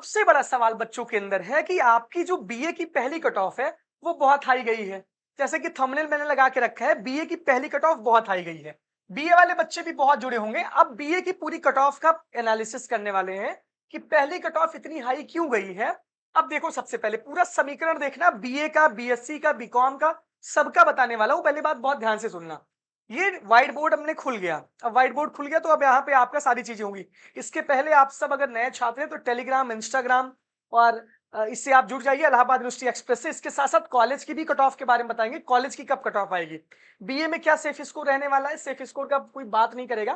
सबसे बड़ा सवाल बच्चों के अंदर है कि आपकी जो बीए की पहली कट ऑफ है वो बहुत हाई गई है। जैसे कि थंबनेल मैंने लगा के रखा है, बीए की पहली कट ऑफ बहुत हाई गई है। बीए वाले बच्चे भी बहुत जुड़े होंगे। अब बीए की पूरी कट ऑफ का एनालिसिस करने वाले हैं कि पहली कट ऑफ इतनी हाई क्यों गई है। अब देखो, सबसे पहले पूरा समीकरण देखना, बीए का, बीएससी का, बीकॉम का, सबका बताने वाला हूं। पहली बात बहुत ध्यान से सुनना। ये व्हाइट बोर्ड हमने खुल गया। अब व्हाइट बोर्ड खुल गया तो अब यहाँ पे आपका सारी चीजें होंगी। इसके पहले आप सब अगर नए छात्र हैं तो टेलीग्राम, इंस्टाग्राम और इससे आप जुड़ जाइए इलाहाबाद यूनिवर्सिटी एक्सप्रेस से। इसके साथ साथ कॉलेज की भी कट ऑफ के बारे में बताएंगे, कॉलेज की कब कट ऑफ आएगी, बीए में क्या सेफ स्कोर रहने वाला है। सेफ स्कोर का कोई बात नहीं करेगा,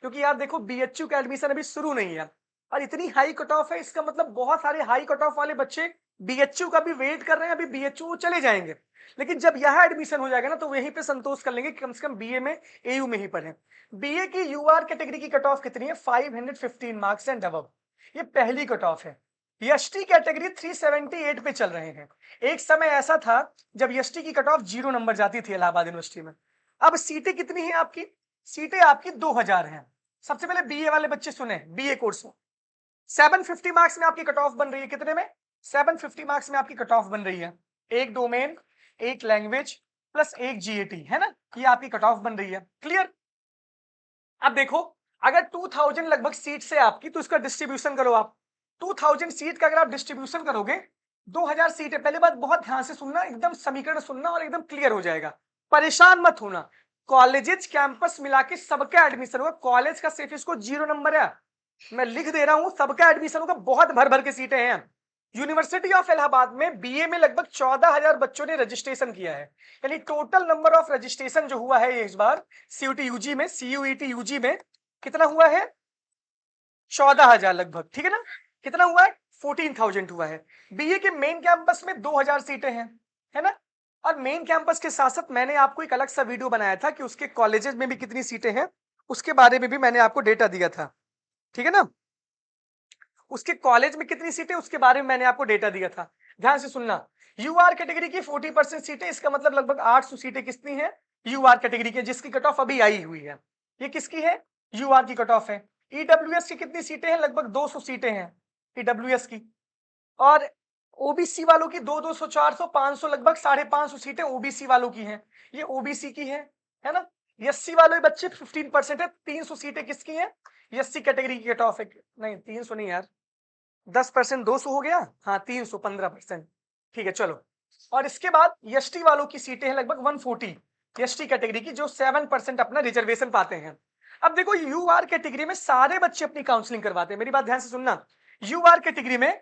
क्योंकि यार देखो, बीएचयू का एडमिशन अभी शुरू नहीं है और इतनी हाई कट ऑफ है, इसका मतलब बहुत सारे हाई कट ऑफ वाले बच्चे बीएचयू का भी वेट कर रहे हैं। अभी बीएचयू चले जाएंगे, लेकिन जब यहाँ एडमिशन हो जाएगा ना तो वहीं पे संतोष कर लेंगे कि कम से कम बीए में, एयू में ही पढ़े। बीए की यूआर कैटेगरी की कट ऑफ कितनी है? 515 मार्क्स एंड अबव। ये पहली कट ऑफ है। एसटी कैटेगरी 378 पे चल रहे हैं। एक समय ऐसा था जब एसटी की कट ऑफ 0 नंबर जाती थी इलाहाबाद यूनिवर्सिटी में। अब सीटें कितनी है आपकी? सीटें आपकी 2000 हैं। सबसे पहले बीए वाले बच्चे सुने, बीए कोर्स में 750 मार्क्स में आपकी कट ऑफ बन रही है। कितने में? 750 मार्क्स में आपकी कट ऑफ बन रही है। एक डोमेन, एक लैंग्वेज प्लस एक जीएटी, है ना, ये आपकी कट ऑफ बन रही है। क्लियर? अब देखो, अगर 2000 लगभग सीट से आपकी, तो इसका डिस्ट्रीब्यूशन करो आप। 2000 सीट का अगर आप डिस्ट्रीब्यूशन करोगे, 2000 सीट है। पहले बात बहुत ध्यान से सुनना, एकदम समीकरण सुनना और एकदम क्लियर हो जाएगा। परेशान मत होना। कॉलेजेस कैंपस मिला के सबका एडमिशन होगा। कॉलेज का सेफ स्कोर 0 नंबर है, मैं लिख दे रहा हूं, सबका एडमिशन होगा। बहुत भर भर के सीटें हैं। यूनिवर्सिटी ऑफ इलाहाबाद में बीए में लगभग 14,000 बच्चों ने रजिस्ट्रेशन किया है। यानी टोटल नंबर ऑफ रजिस्ट्रेशन जो हुआ है इस बार सीयूटी यूजी में, सीयूईटी यूजी में कितना हुआ है? 14,000 लगभग, ठीक है ना। कितना हुआ है? 14,000 हुआ है। बीए के मेन कैंपस में 2,000 सीटें हैं, है ना। और मेन कैंपस के साथ साथ मैंने आपको एक अलग सा वीडियो बनाया था कि उसके कॉलेजेस में भी कितनी सीटें हैं, उसके बारे में भी मैंने आपको डेटा दिया था, ठीक है ना। उसके कॉलेज में कितनी सीटें, उसके बारे में मैंने आपको डेटा दिया था। ध्यान से सुनना। यूआर कैटेगरी की 40% सीटें, इसका मतलब लगभग 800 सीटें किसकी हैं? यूआर कैटेगरी की, जिसकी कट ऑफ अभी आई हुई है। ये किसकी है? यूआर की कट ऑफ है। ईडब्ल्यूएस की कितनी सीटें हैं? लगभग 200 सीटें हैं ईडब्ल्यूएस की। और ओबीसी वालों की 200, 400, 500, लगभग 550 सीटें ओबीसी वालों की हैं। ये ओबीसी की है ना। एससी वाले बच्चे 15% है। 300 सीटें किसकी हैं? एससी कैटेगरी की कट ऑफ है। नहीं, 300 नहीं यार, 10%, 200 हो गया। हाँ, 300, 15%, ठीक है, चलो। और इसके बाद एसटी वालों की सीटें हैं लगभग 140, एसटी कैटेगरी की, जो 7% अपना रिजर्वेशन पाते हैं। अब देखो, यूआर कैटेगरी में सारे बच्चे अपनी काउंसलिंग करवाते हैं। मेरी बात ध्यान से सुनना। यूआर कैटेगरी में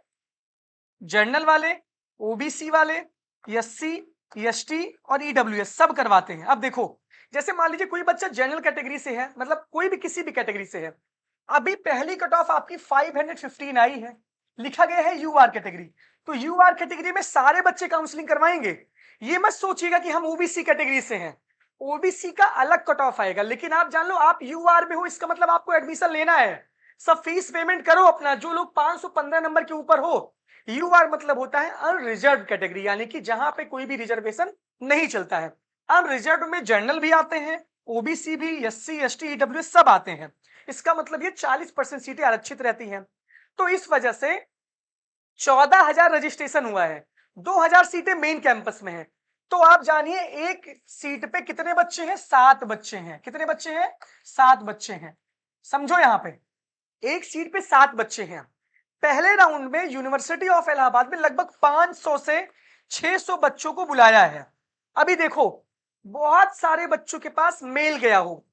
जर्नल वाले, ओबीसी वाले, एससी, एसटी और ईडब्ल्यूएस सब करवाते हैं। अब देखो, जैसे मान लीजिए कोई बच्चा जनरल कैटेगरी से है, मतलब कोई भी किसी भी कैटेगरी से है, अभी पहली कट ऑफ आपकी 515 आई है, लिखा गया है यूआर कैटेगरी, तो यूआर कैटेगरी में सारे बच्चे काउंसलिंग करवाएंगे। ये मत सोचिएगा कि हम ओबीसी कैटेगरी से हैं, ओबीसी का अलग कट ऑफ आएगा। लेकिन आप जान लो, आप यूआर में हो, इसका मतलब आपको एडमिशन लेना है। सब फीस पेमेंट करो अपना। जो लोग 515 नंबर के ऊपर हो, यूआर मतलब होता है अनरिजर्व कैटेगरी, यानी कि जहां पे कोई भी रिजर्वेशन नहीं चलता है। अनरिजर्व में जनरल भी आते हैं, ओबीसी भी, एससी, एसटी, ईडब्ल्यूएस सब आते हैं। इसका मतलब ये 40% सीटें आरक्षित रहती हैं। तो इस वजह से 14,000 रजिस्ट्रेशन हुआ है, 2,000 सीटें मेन कैंपस में है। तो आप जानिए, एक सीट पे कितने बच्चे हैं? 7 बच्चे हैं। कितने बच्चे हैं? 7 बच्चे हैं। समझो, यहां पे एक सीट पे 7 बच्चे हैं। पहले राउंड में यूनिवर्सिटी ऑफ इलाहाबाद में लगभग 500 से 600 बच्चों को बुलाया है। अभी देखो, बहुत सारे बच्चों के पास मेल गया हो,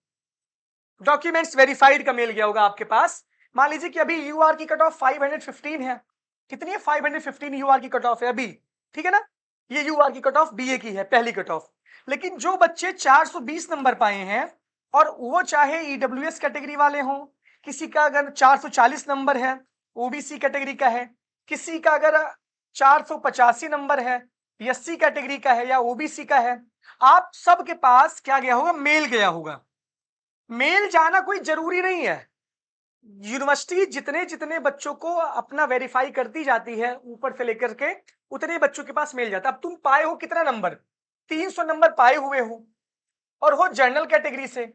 डॉक्यूमेंट्स वेरीफाइड का मेल गया होगा आपके पास। मान लीजिए कि अभी यूआर की कट ऑफ 515 है। कितनी है? 515 यूआर की कट ऑफ है अभी, ठीक है ना। ये यूआर की कट ऑफ बीए की है, पहली कट ऑफ। लेकिन जो बच्चे 420 नंबर पाए हैं, और वो चाहे ईडब्ल्यूएस कैटेगरी वाले हों, किसी का अगर 440 नंबर है, ओबीसी कैटेगरी का है, किसी का अगर 485 नंबर है, एससी कैटेगरी का है या ओबीसी का है, आप सबके पास क्या गया होगा? मेल गया होगा। मेल जाना कोई जरूरी नहीं है। यूनिवर्सिटी जितने जितने बच्चों को अपना वेरीफाई करती जाती है ऊपर से लेकर के, उतने बच्चों के पास मेल जाता है। अब तुम पाए हो कितना नंबर? 300 नंबर पाए हुए हो, और हो जर्नल कैटेगरी से,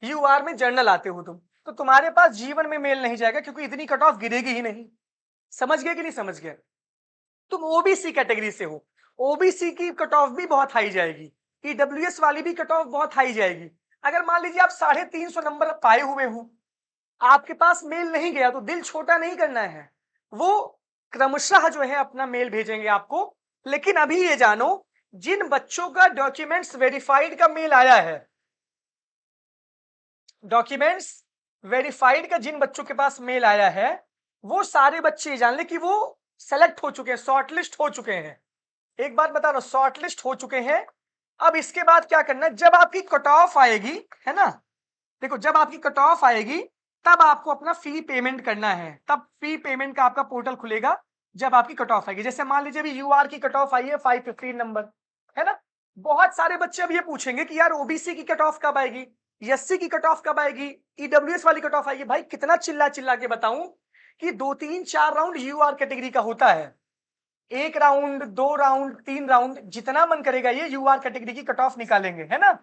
यूआर में जर्नल आते हो तुम, तो तुम्हारे पास जीवन में मेल नहीं जाएगा, क्योंकि इतनी कट ऑफ गिरेगी ही नहीं। समझ गए कि नहीं समझ गए? तुम ओबीसी कैटेगरी से हो, ओबीसी की कट ऑफ भी बहुत हाई जाएगी, ईडब्ल्यूएस वाली भी कट ऑफ बहुत हाई जाएगी। अगर मान लीजिए आप 350 नंबर पाए हुए हो, आपके पास मेल नहीं गया तो दिल छोटा नहीं करना है, वो क्रमशः जो है अपना मेल भेजेंगे आपको। लेकिन अभी ये जानो, जिन बच्चों का डॉक्यूमेंट्स वेरीफाइड का मेल आया है, डॉक्यूमेंट्स वेरीफाइड का जिन बच्चों के पास मेल आया है, वो सारे बच्चे जान ले कि वो सेलेक्ट हो चुके हैं, शॉर्टलिस्ट हो चुके हैं। एक बात बता रहा हूं, शॉर्टलिस्ट हो चुके हैं। अब इसके बाद क्या करना है, जब आपकी कट ऑफ आएगी, है ना, देखो जब आपकी कट ऑफ आएगी तब आपको अपना फी पेमेंट करना है, तब फी पेमेंट का आपका पोर्टल खुलेगा जब आपकी कट ऑफ आएगी। जैसे मान लीजिए अभी यूआर की कट ऑफ आई है 515 नंबर, है ना। बहुत सारे बच्चे अब ये पूछेंगे कि यार ओबीसी की कट ऑफ कब आएगी, एससी की कट ऑफ कब आएगी, ईडब्ल्यूएस वाली कट ऑफ आएगी। भाई कितना चिल्ला चिल्ला के बताऊं कि 2 3 4 राउंड यूआर कैटेगरी का होता है, 1 राउंड 2 राउंड 3 राउंड, जितना मन करेगा ये यूआर कैटेगरी की कट ऑफ निकालेंगे, है ना।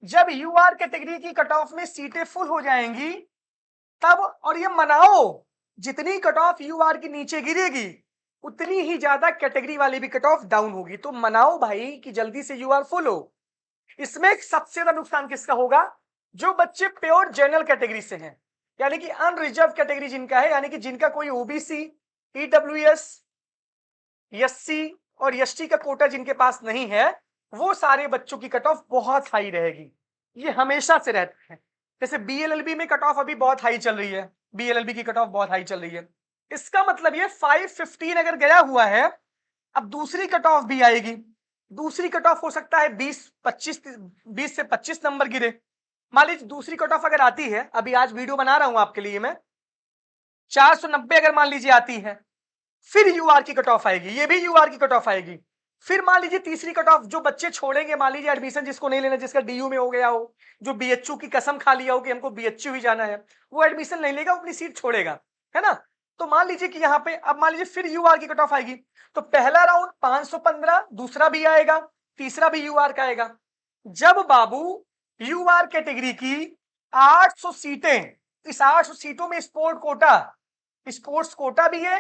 जब यूआर कैटेगरी की कट ऑफ में सीटें फुल हो जाएंगी तब, और ये मनाओ, जितनी कट ऑफ यूआर की नीचे गिरेगी उतनी ही ज्यादा कैटेगरी वाली भी कट ऑफ डाउन होगी। तो मनाओ भाई कि जल्दी से यूआर फुल हो। इसमें सबसे ज्यादा नुकसान किसका होगा, जो बच्चे प्योर जनरल कैटेगरी से हैं, यानी कि अनरिजर्व कैटेगरी जिनका है, यानी कि जिनका कोई ओबीसी, ईडब्ल्यूएस, एससी और एसटी का कोटा जिनके पास नहीं है, वो सारे बच्चों की कट ऑफ बहुत हाई रहेगी। ये हमेशा से रहता है। जैसे बीएलएलबी में कट ऑफ अभी बहुत हाई चल रही है, बीएलएलबी की कट ऑफ बहुत हाई चल रही है। इसका मतलब ये 515 अगर गया हुआ है, अब दूसरी कट ऑफ भी आएगी। दूसरी कट ऑफ हो सकता है 20 से 25 नंबर गिरे। मान लीजिए दूसरी कट ऑफ अगर आती है, अभी आज वीडियो बना रहा हूं आपके लिए मैं, 490 अगर मान लीजिए आती है, फिर यूआर की कट ऑफ आएगी, ये भी यूआर की कट ऑफ आएगी। फिर मान लीजिए तीसरी कट ऑफ, जो बच्चे छोड़ेंगे, मान लीजिए एडमिशन जिसको नहीं लेना, जिसका डीयू में हो गया हो, जो बीएचयू की कसम खा लिया हो कि हमको बीएचयू ही जाना है, वो एडमिशन नहीं लेगा, अपनी सीट छोड़ेगा, है ना। तो मान लीजिए कि यहाँ पे अब मान लीजिए फिर यूआर की कट ऑफ आएगी, तो पहला राउंड 515, दूसरा भी आएगा, तीसरा भी यूआर का आएगा। जब बाबू यूआर कैटेगरी की 800 सीटें, इस 800 सीटों में स्पोर्ट कोटा, स्पोर्ट्स कोटा भी है,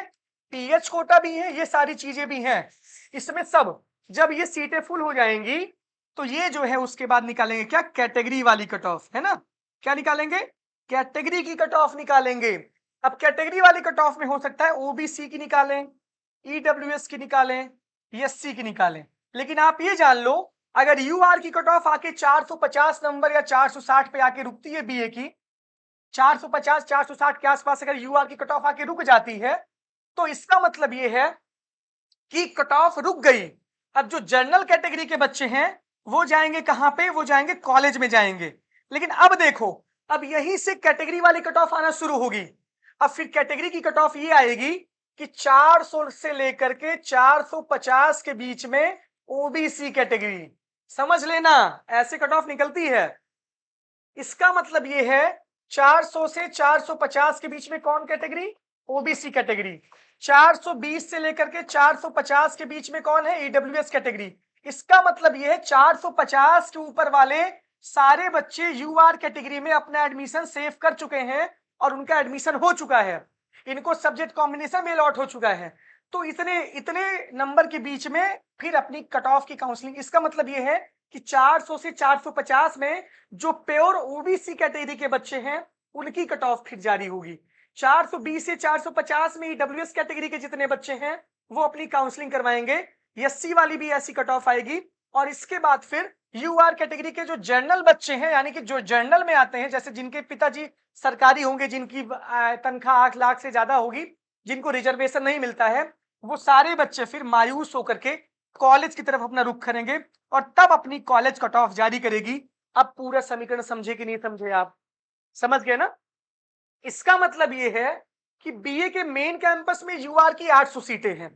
पीएच कोटा भी है, ये सारी चीजें भी हैं इसमें सब, जब ये सीटें फुल हो जाएंगी तो ये जो है उसके बाद निकालेंगे क्या, कैटेगरी वाली कट ऑफ, है ना। क्या निकालेंगे, कैटेगरी की कट ऑफ निकालेंगे। अब कैटेगरी वाली कट ऑफ में हो सकता है ओबीसी की निकालें, ईडब्ल्यूएस की निकालें, एससी की निकालें। लेकिन आप ये जान लो, अगर यूआर की कट ऑफ आके 450 नंबर या 460 पे आके रुकती है बीए की, 450 460 के आसपास अगर यूआर की कट ऑफ आके रुक जाती है, तो इसका मतलब ये है कि कट ऑफ रुक गई। अब जो जनरल कैटेगरी के बच्चे हैं वो जाएंगे कहां पे, वो जाएंगे कॉलेज में जाएंगे। लेकिन अब देखो, अब यहीं से कैटेगरी वाली कट ऑफ आना शुरू होगी। अब फिर कैटेगरी की कट ऑफ ये आएगी कि 400 से लेकर के 450 के बीच में ओबीसी कैटेगरी, समझ लेना ऐसे कट ऑफ निकलती है। इसका मतलब ये है 400 से 450 के बीच में कौन कैटेगरी, ओबीसी कैटेगरी। 420 से लेकर के 450 के बीच में कौन है, ईडब्ल्यूएस कैटेगरी। इसका मतलब ये है 450 के ऊपर वाले सारे बच्चे यूआर कैटेगरी में अपना एडमिशन सेव कर चुके हैं और उनका एडमिशन हो चुका है, इनको सब्जेक्ट कॉम्बिनेशन में अलॉट हो चुका है। तो इतने इतने नंबर के बीच में फिर अपनी कट ऑफ की काउंसलिंग। इसका मतलब ये है कि 400 से 450 में जो प्योर ओबीसी कैटेगरी के बच्चे हैं उनकी कट ऑफ फिर जारी होगी। 420 से 450 में ईडब्ल्यूएस कैटेगरी के जितने बच्चे हैं वो अपनी काउंसलिंग करवाएंगे, एससी वाली भी ऐसी कट ऑफ आएगी। और इसके बाद फिर यूआर कैटेगरी के जो जर्नल बच्चे हैं, यानी कि जो जर्नल में आते हैं, जैसे जिनके पिताजी सरकारी होंगे, जिनकी तनख्वाह 8 लाख से ज्यादा होगी, जिनको रिजर्वेशन नहीं मिलता है, वो सारे बच्चे फिर मायूस होकर के कॉलेज की तरफ अपना रुख करेंगे और तब अपनी कॉलेज कट ऑफ जारी करेगी। अब पूरा समीकरण समझे कि नहीं समझे, आप समझ गए ना। इसका मतलब ये है कि बीए के मेन कैंपस में यूआर की 800 सीटें हैं।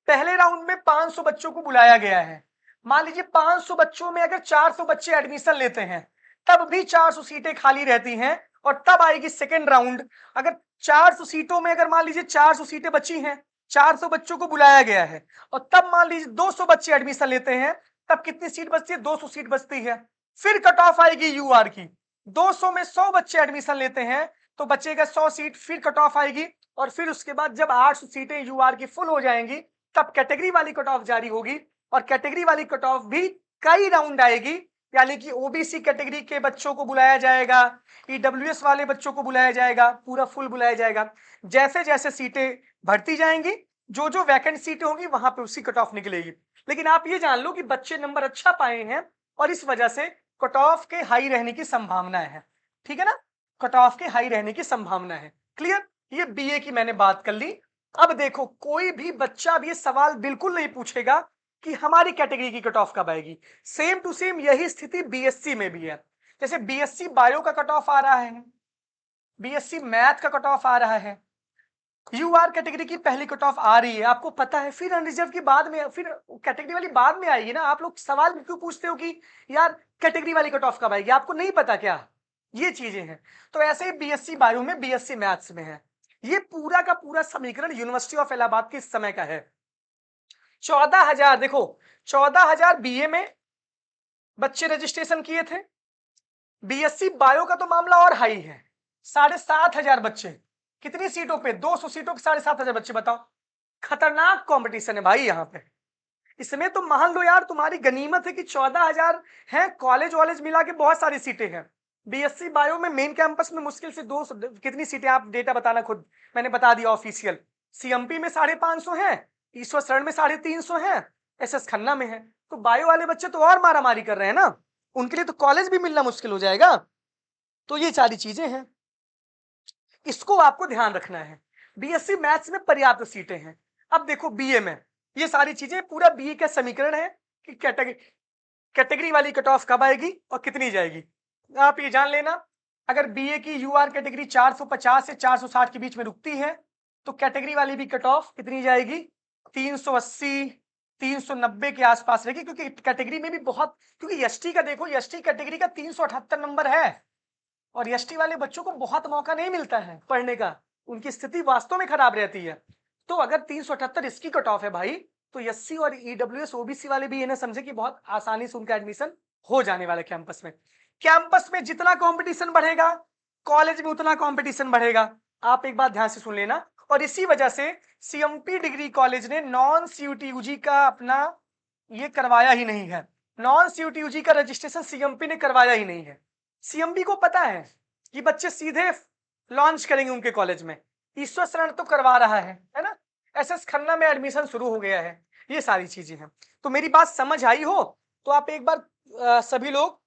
पहले राउंड में 500 बच्चों को बुलाया गया है। मान लीजिए 500 बच्चों में अगर 400 बच्चे एडमिशन लेते हैं, तब भी 400 सीटें खाली रहती हैं और तब आएगी सेकेंड राउंड। अगर 400 सीटों में अगर मान लीजिए 400 सीटें बची हैं, 400 बच्चों को बुलाया गया है और तब मान लीजिए 200 बच्चे एडमिशन लेते हैं, तब कितनी सीट बचती है, 200 सीट बचती है। फिर कट ऑफ आएगी यूआर की, 200 में 100 बच्चे एडमिशन लेते हैं तो बचेगा 100 सीट, फिर कट ऑफ आएगी और फिर उसके बाद जब 800 सीटें यूआर की फुल हो जाएंगी तब कैटेगरी वाली कट ऑफ जारी होगी, और कैटेगरी वाली कट ऑफ भी कई राउंड आएगी, यानी कि ओबीसी कैटेगरी के बच्चों को बुलाया जाएगा, ईडब्ल्यूएस वाले बच्चों को बुलाया जाएगा, पूरा फुल बुलाया जाएगा। जैसे जैसे सीटें बढ़ती जाएंगी, जो जो वैकेंट सीटें होंगी वहां पे उसकी कट ऑफ निकलेगी। लेकिन आप ये जान लो कि बच्चे नंबर अच्छा पाए हैं और इस वजह से कट ऑफ के हाई रहने की संभावना है, ठीक है ना, कट ऑफ के हाई रहने की संभावना है। क्लियर? ये बीए की मैंने बात कर ली। अब देखो, कोई भी बच्चा अब ये सवाल बिल्कुल नहीं पूछेगा कि हमारी कैटेगरी की कट ऑफ कब आएगी। सेम टू सेम यही स्थिति बीएससी में भी है। जैसे बीएससी बायो का कट ऑफ आ रहा है, बीएससी मैथ का कट ऑफ आ रहा है, यूआर कैटेगरी की पहली कट ऑफ आ रही है, आपको पता है। फिर अनरिजर्व की बाद में, फिर कैटेगरी वाली बाद में आएगी ना। आप लोग सवाल क्यों पूछते हो कि यार कैटेगरी वाली कट ऑफ कब आएगी, आपको नहीं पता क्या? ये चीजें हैं। तो ऐसे ही बीएससी बायो में, बीएससी मैथ्स में है। ये पूरा का पूरा समीकरण यूनिवर्सिटी ऑफ इलाहाबाद के इस समय का है। 14,000, देखो 14,000 बीए में बच्चे रजिस्ट्रेशन किए थे। बीएससी बायो का तो मामला और हाई है, 7,500 बच्चे। कितनी सीटों पे? 200 सीटों पे 7,500 बच्चे। बताओ, खतरनाक कंपटीशन है भाई यहाँ पे। इसमें तो मान लो यार तुम्हारी गनीमत है कि 14,000 है, कॉलेज वॉलेज मिला के बहुत सारी सीटें हैं। बीएससी बायो में मेन कैंपस में मुश्किल से 200, कितनी सीटें आप डेटा बताना खुद, मैंने बता दिया ऑफिशियल। सीएमपी में 550 है, ईश्वर शरण में 350 है, एसएस खन्ना में है। तो बायो वाले बच्चे तो और मारामारी कर रहे हैं ना, उनके लिए तो कॉलेज भी मिलना मुश्किल हो जाएगा। तो ये सारी चीजें हैं, इसको आपको ध्यान रखना है। बीएससी मैथ्स में पर्याप्त सीटें हैं। अब देखो बीए में ये सारी चीजें, पूरा बीए का समीकरण है कि कैटेगरी वाली कट ऑफ कब आएगी और कितनी जाएगी। आप ये जान लेना, अगर बीए की यूआर कैटेगरी 450 से 460 के बीच में रुकती है तो कैटेगरी वाली भी कट ऑफ कितनी जाएगी? 380, 390 के आसपास रहेगी। क्योंकि कैटेगरी में भी बहुत, क्योंकि एसटी का देखो, एसटी कैटेगरी का 378 नंबर है और एसटी वाले बच्चों को बहुत मौका नहीं मिलता है पढ़ने का, उनकी स्थिति वास्तव में खराब रहती है। तो अगर 378 इसकी कट ऑफ है भाई, तो एससी और ईडब्ल्यूएस ओबीसी वाले भी इन्हें समझे कि बहुत आसानी से उनका एडमिशन हो जाने वाला कैंपस में। कैंपस में जितना कंपटीशन बढ़ेगा, कॉलेज में उतना कंपटीशन बढ़ेगा। आप एक बात ध्यान से सुन लेना। और इसी वजह से सीएमपी डिग्री कॉलेज ने नॉन सीयूटी यूजी का अपना ये करवाया ही नहीं है। नॉन सीयूटी यूजी का रजिस्ट्रेशन सीएमपी ने करवाया ही नहीं है। सीएमपी को पता है कि बच्चे सीधे लॉन्च करेंगे उनके कॉलेज में। ईश्वर शरण तो करवा रहा है ना, एसएस खन्ना में एडमिशन शुरू हो गया है। ये सारी चीजें हैं। तो मेरी बात समझ आई हो तो आप एक बार सभी लोग,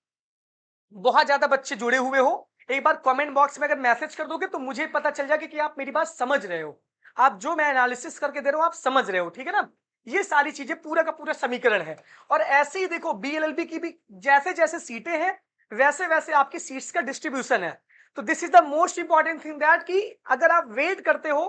बहुत ज्यादा बच्चे जुड़े हुए हो, एक बार कमेंट बॉक्स में अगर मैसेज कर दोगे तो मुझे पता चल जाएगा कि आप मेरी बात समझ रहे हो, आप जो मैं एनालिसिस करके दे रहा हूं आप समझ रहे हो, ठीक है ना। ये सारी चीजें पूरा का पूरा समीकरण है। और ऐसे ही देखो बीएलएलबी की भी जैसे जैसे सीटें हैं वैसे वैसे आपकी सीट्स का डिस्ट्रीब्यूशन है। तो this is the most important thing that कि अगर आप वेट करते हो,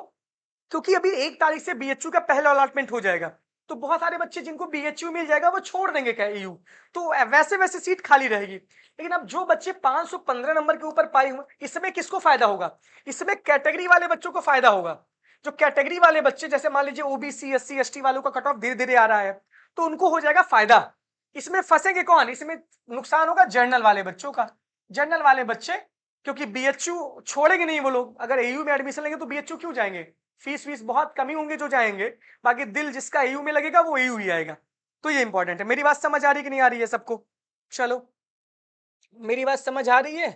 क्योंकि अभी 1 तारीख से बीएचयू का पहला अलॉटमेंट हो जाएगा, तो बहुत सारे बच्चे जिनको बीएचयू मिल जाएगा वो छोड़ देंगे क्या एयू, तो वैसे वैसे सीट खाली रहेगी। लेकिन अब जो बच्चे 515 नंबर के ऊपर पाए हुए, इसमें किसको फायदा होगा? इसमें कैटेगरी वाले बच्चों को फायदा होगा। जो कैटेगरी वाले बच्चे, जैसे मान लीजिए ओबीसी एससी एसटी वालों का कट ऑफ धीरे धीरे आ रहा है, तो उनको हो जाएगा फायदा। इसमें फंसेंगे कौन? इसमें नुकसान होगा जनरल वाले बच्चों का। जनरल वाले बच्चे, क्योंकि बीएचयू छोड़ेंगे नहीं वो लोग, अगर एयू में एडमिशन लेंगे तो बीएचयू क्यों जाएंगे? फीस वीस बहुत कमी होंगे जो जाएंगे, बाकी दिल जिसका एयू में लगेगा वो एयू ही आएगा। तो ये इंपॉर्टेंट है। मेरी बात समझ आ रही कि नहीं आ रही है सबको? चलो, मेरी बात समझ आ रही है?